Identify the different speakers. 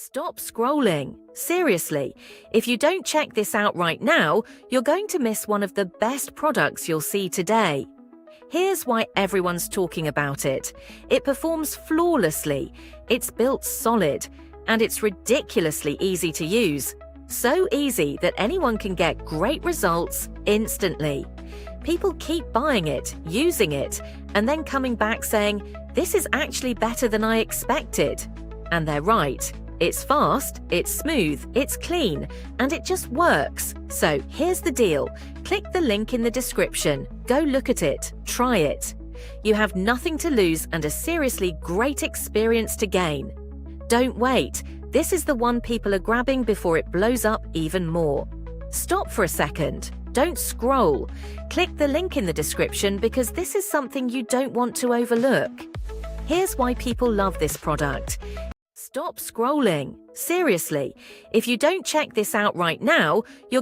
Speaker 1: Stop scrolling. Seriously, if you don't check this out right now, you're going to miss one of the best products you'll see today. Here's why everyone's talking about it. It performs flawlessly, it's built solid, and it's ridiculously easy to use. So easy that anyone can get great results instantly. People keep buying it, using it, and then coming back saying, "This is actually better than I expected." And they're right. It's fast, it's smooth, it's clean, and it just works. So here's the deal. Click the link in the description. Go look at it. Try it. You have nothing to lose and a seriously great experience to gain. Don't wait. This is the one people are grabbing before it blows up even more. Stop for a second. Don't scroll. Click the link in the description because this is something you don't want to overlook. Here's why people love this product. Stop scrolling. Seriously, if you don't check this out right now, you're going